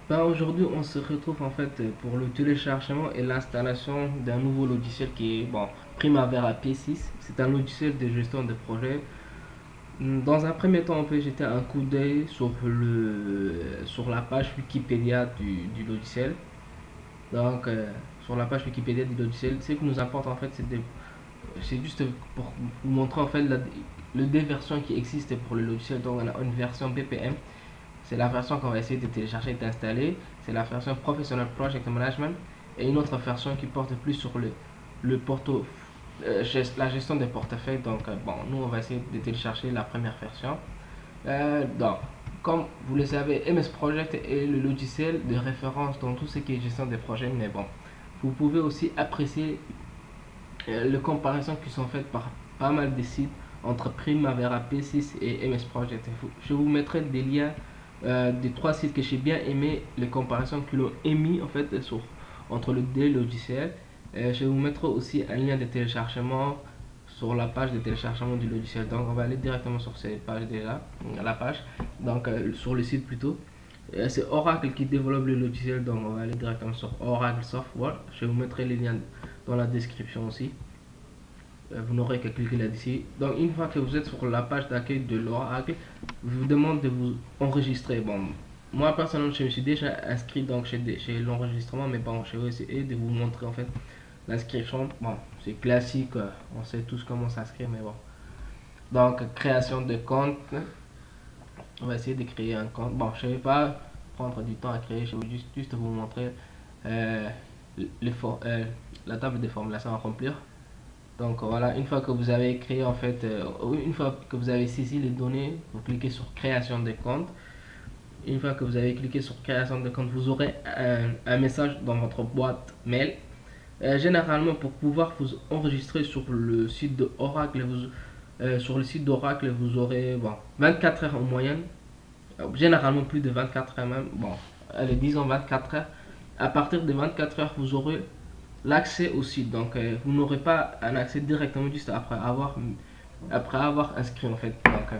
Ben, aujourd'hui, on se retrouve en fait pour le téléchargement et l'installation d'un nouveau logiciel qui est bon, Primavera P6. C'est un logiciel de gestion de projet. Dans un premier temps, on peut jeter un coup d'œil sur la page Wikipédia du logiciel. Donc, sur la page Wikipédia du logiciel, ce qui nous importe en fait, c'est juste pour vous montrer en fait les deux versions qui existent pour le logiciel. Donc, on a une version BPM. C'est la version qu'on va essayer de télécharger et d'installer. C'est la version Professional Project Management. Et une autre version qui porte plus sur le la gestion des portefeuilles. Donc, bon, nous, on va essayer de télécharger la première version. Donc, comme vous le savez, MS Project est le logiciel de référence dans tout ce qui est gestion des projets. Mais bon, vous pouvez aussi apprécier les comparaisons qui sont faites par pas mal de sites entre Primavera P6 et MS Project. Je vous mettrai des liens des trois sites que j'ai bien aimé, les comparaisons qu'ils ont émis en fait entre les deux logiciels. Je vais vous mettre aussi un lien de téléchargement sur la page de téléchargement du logiciel. Donc on va aller directement sur cette page déjà, la page, donc sur le site plutôt. C'est Oracle qui développe le logiciel, donc on va aller directement sur Oracle Software. Je vous mettrai les liens dans la description aussi. Vous n'aurez qu'à cliquer là-dessus. Donc une fois que vous êtes sur la page d'accueil de l'Oracle, vous demande de vous enregistrer. Bon, moi personnellement, je me suis déjà inscrit donc chez l'enregistrement, mais bon, je vais essayer de vous montrer en fait l'inscription. Bon, c'est classique, on sait tous comment s'inscrire, mais bon. Donc création de compte, on va essayer de créer un compte. Bon, je ne vais pas prendre du temps à créer, je vais juste vous montrer euh, la table de formulation à remplir. Donc voilà, une fois que vous avez créé en fait, une fois que vous avez saisi les données, vous cliquez sur création de compte. Une fois que vous avez cliqué sur création de compte, vous aurez un message dans votre boîte mail. Généralement, pour pouvoir vous enregistrer sur le site de Oracle, sur le site d'Oracle, vous aurez bon, 24 heures en moyenne. Généralement plus de 24 heures même. Bon, allez, disons 24 heures. À partir de 24 heures, vous aurez l'accès au site. Donc, vous n'aurez pas un accès directement juste après avoir inscrit en fait. Donc,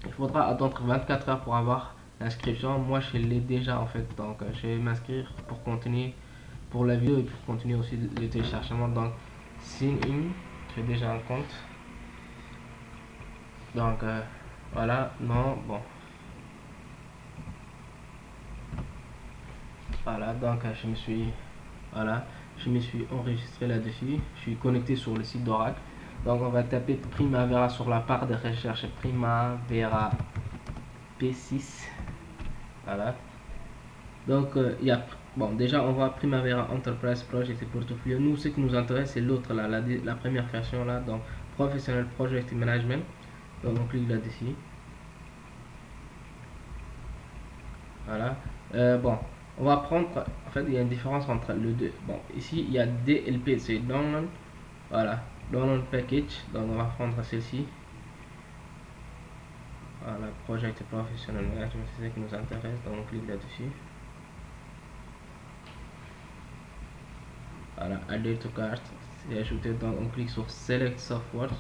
il faudra attendre 24 heures pour avoir l'inscription. Moi, je l'ai déjà en fait. Donc, je vais m'inscrire pour continuer pour la vidéo et pour continuer aussi le téléchargement. Donc, sign in, j'ai déjà un compte. Donc, voilà, non, bon. Voilà, donc voilà, je me suis enregistré là-dessus. Je suis connecté sur le site d'Oracle. Donc on va taper Primavera sur la barre de recherche Primavera P6. Voilà. Donc il y a bon déjà on voit Primavera Enterprise Project et Portfolio. Nous ce qui nous intéresse c'est l'autre là, la première version là, donc Professional Project Management. Donc on clique là-dessus. Voilà. Bon, on va prendre. En fait, il y a une différence entre le deux. Bon, ici, il y a DLP, c'est Download. Voilà, Download Package. Donc, on va prendre celle-ci. Voilà, Project Professional Management, c'est ce qui nous intéresse. Donc, on clique là-dessus. Voilà, Add to Cart. C'est ajouté. Donc, on clique sur Select Software.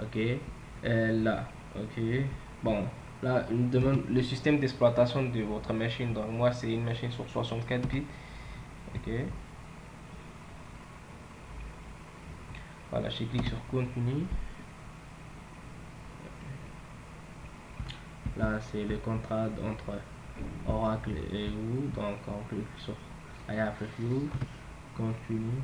Ok. Là, ok. Bon, là, il me demande le système d'exploitation de votre machine. Donc, moi, c'est une machine sur 64 bits. Ok. Voilà, je clique sur Continue. Là, c'est le contrat entre Oracle et vous. Donc, on clique sur I have review. Continue.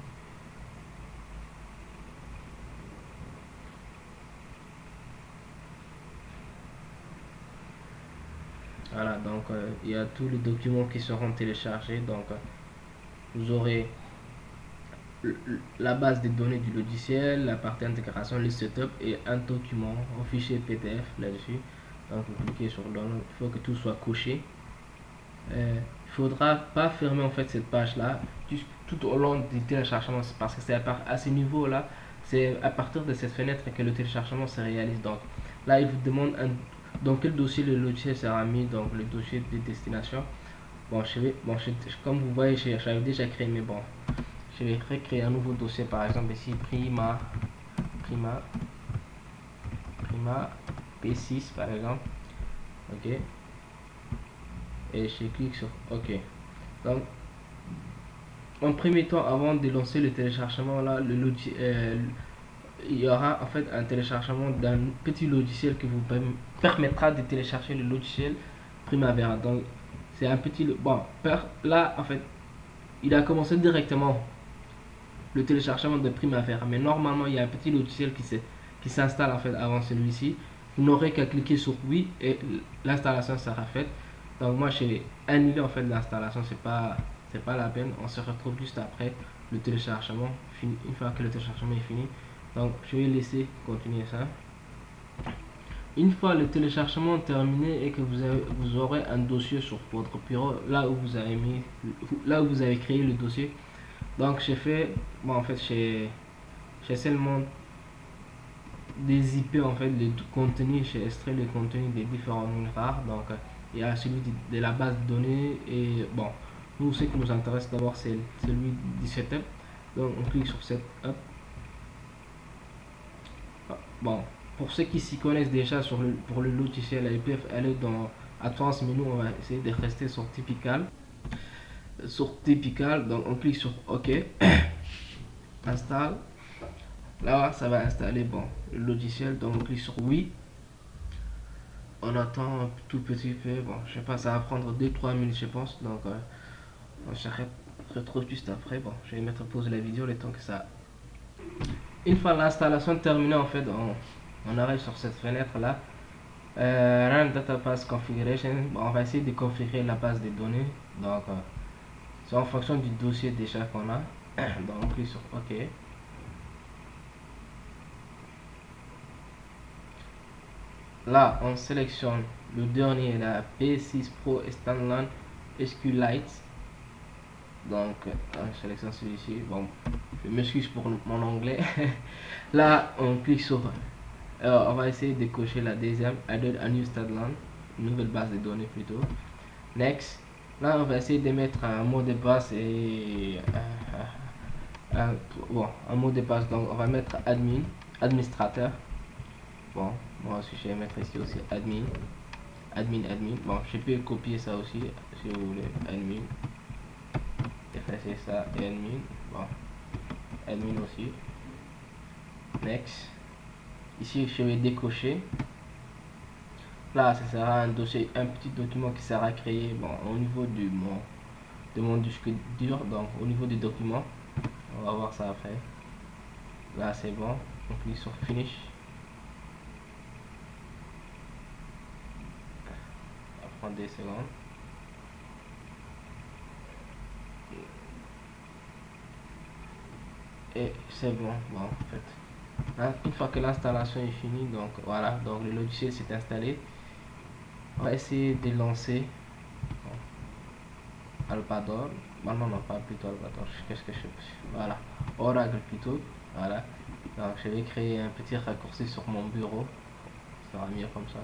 Voilà, donc il y a tous les documents qui seront téléchargés. Donc, vous aurez la base des données du logiciel, la partie intégration, le setup et un document, un fichier PDF là-dessus. Donc, vous cliquez sur Download. Il faut que tout soit coché. Il faudra pas fermer en fait cette page là tout au long du téléchargement parce que c'est à ce niveau là, c'est à partir de cette fenêtre que le téléchargement se réalise. Donc là il vous demande dans quel dossier le logiciel sera mis, donc le dossier de destination. Bon, comme vous voyez, j'avais déjà créé, mais bon, je vais recréer un nouveau dossier, par exemple ici Prima P6 par exemple. ok, et je clique sur ok. Donc en premier temps, avant de lancer le téléchargement là, il y aura en fait un téléchargement d'un petit logiciel qui vous permettra de télécharger le logiciel Primavera. Donc c'est un petit bon là en fait il a commencé directement le téléchargement de Primavera, mais normalement il y a un petit logiciel qui s'installe en fait avant celui-ci. Vous n'aurez qu'à cliquer sur oui et l'installation sera faite. Donc moi j'ai annulé en fait l'installation, c'est pas la peine. On se retrouve juste après le téléchargement fini, une fois que le téléchargement est fini. Donc je vais laisser continuer ça. Une fois le téléchargement terminé et que vous aurez un dossier sur votre bureau, là où vous avez créé le dossier. Donc j'ai fait, bon en fait j'ai seulement des IP en fait, les contenus, j'ai extrait les contenus des différents lignes rares. Donc il y a celui de la base de données et bon, nous ce qui nous intéresse d'abord c'est celui du setup. Donc on clique sur setup. Bon, pour ceux qui s'y connaissent déjà pour le logiciel, ils peuvent aller dans Advanced Menu, on va essayer de rester sur Typical. Sur Typical, donc on clique sur OK, installe. Là, ça va installer bon, le logiciel, donc on clique sur oui. On attend un tout petit peu, bon, je sais pas, ça va prendre 2-3 minutes, je pense. Donc, on se retrouve juste après. Bon, je vais mettre pause la vidéo le temps que ça. Une fois l'installation terminée, en fait, on arrive sur cette fenêtre là. Run Database Configuration, bon, on va essayer de configurer la base de données. Donc, c'est en fonction du dossier déjà qu'on a. Donc, on clique sur OK. Là, on sélectionne le dernier, la P6 Pro Standalone SQLite. Donc, on sélectionne celui-ci. Bon, je m'excuse pour mon anglais. Là, on clique sur. On va essayer de cocher la deuxième, Added a new standalone, une nouvelle base de données plutôt. Next. Là, on va essayer de mettre un mot de passe et bon, un mot de passe. Donc, on va mettre admin, administrateur. Bon, moi aussi je vais mettre ici aussi admin. Bon, je peux copier ça aussi si vous voulez. Admin. Effacer ça et admin. Bon, admin aussi. Next. Ici, je vais décocher. Là, ce sera un dossier, un petit document qui sera créé bon, au niveau de mon disque dur. Donc, au niveau du document, on va voir ça après. Là, c'est bon. On clique sur Finish. Ça va prendre des secondes. Et c'est bon, en fait. Hein, une fois que l'installation est finie, donc voilà, donc le logiciel s'est installé. On va essayer de lancer Alpador. Non, pas plutôt Alpador. Qu'est-ce que je fais? Voilà, Oracle plutôt. Voilà. Donc je vais créer un petit raccourci sur mon bureau. Ça sera mieux comme ça.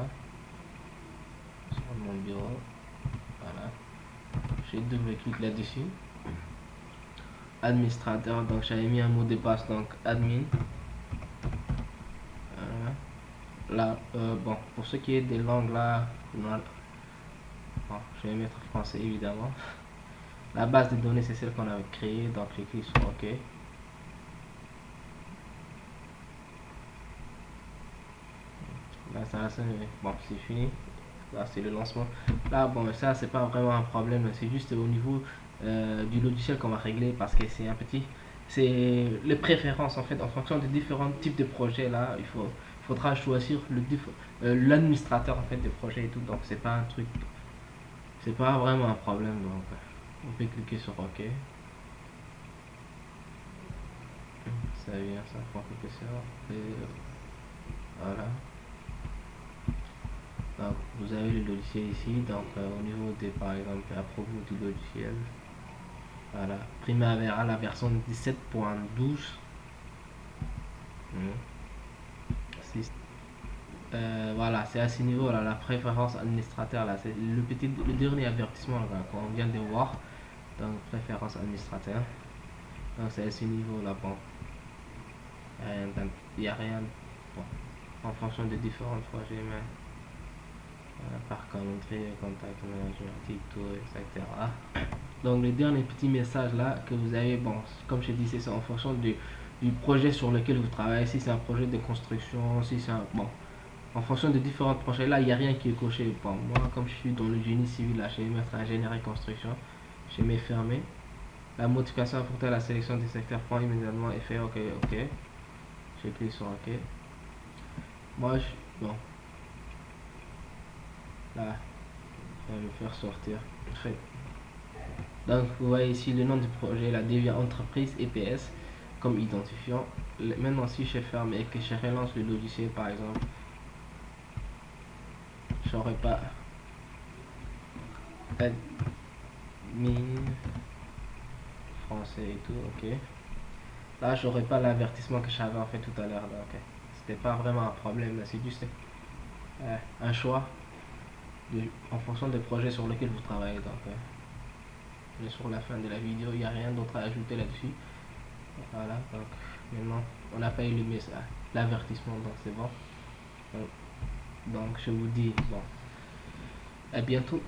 Sur mon bureau. Voilà. J'ai double-clic là-dessus. Administrateur, donc j'avais mis un mot de passe, donc admin. Là, bon, pour ce qui est des langues là, bon, je vais mettre français évidemment. La base de données c'est celle qu'on avait créée, donc je clique sur OK. L'installation, bon, c'est fini. Là, c'est le lancement. Là, bon, ça c'est pas vraiment un problème, c'est juste au niveau du logiciel qu'on va régler parce que c'est un petit. C'est les préférences en fait en fonction des différents types de projets là. Faudra choisir l'administrateur en fait des projets et tout. Donc c'est pas un truc, c'est pas vraiment un problème. Donc on peut cliquer sur OK. Ça vient, ça prend quelques secondes. Et voilà. Donc vous avez le logiciel ici. Donc au niveau des par exemple à propos du logiciel. Voilà, Primavera la version 17.12. Voilà, c'est à ce niveau là, la préférence administrateur là, c'est le dernier avertissement qu'on vient de voir. Donc préférence administrateur. Donc c'est à ce niveau là, bon. Il n'y a rien. Bon. En fonction des différents projets, mais par calendrier, contact manager, tuto, etc. Donc le dernier petit message là que vous avez, bon, comme je disais, c'est en fonction du projet sur lequel vous travaillez. Si c'est un projet de construction, si c'est un... Bon, en fonction de différents projets, là, il n'y a rien qui est coché. Bon, moi, comme je suis dans le génie civil, là, je vais mettre ingénierie construction. Je vais fermer. La modification apportée à la sélection des secteurs prend immédiatement effet. Ok, ok. Je clique sur OK. Moi, bon, là, je vais le faire sortir. Fait. Donc, vous voyez ici le nom du projet, là, devient entreprise EPS comme identifiant. Maintenant, si je ferme et que je relance le logiciel, par exemple, je n'aurai pas admin français et tout, ok. Là, j'aurais pas l'avertissement que j'avais en fait tout à l'heure. Donc, c'était pas vraiment un problème. Là, c'est juste un choix en fonction des projets sur lesquels vous travaillez. Donc, on est sur la fin de la vidéo. Il n'y a rien d'autre à ajouter là-dessus. Voilà. Donc, maintenant, on n'a pas eu le message, l'avertissement. Donc, c'est bon. Donc, je vous dis bon, à bientôt.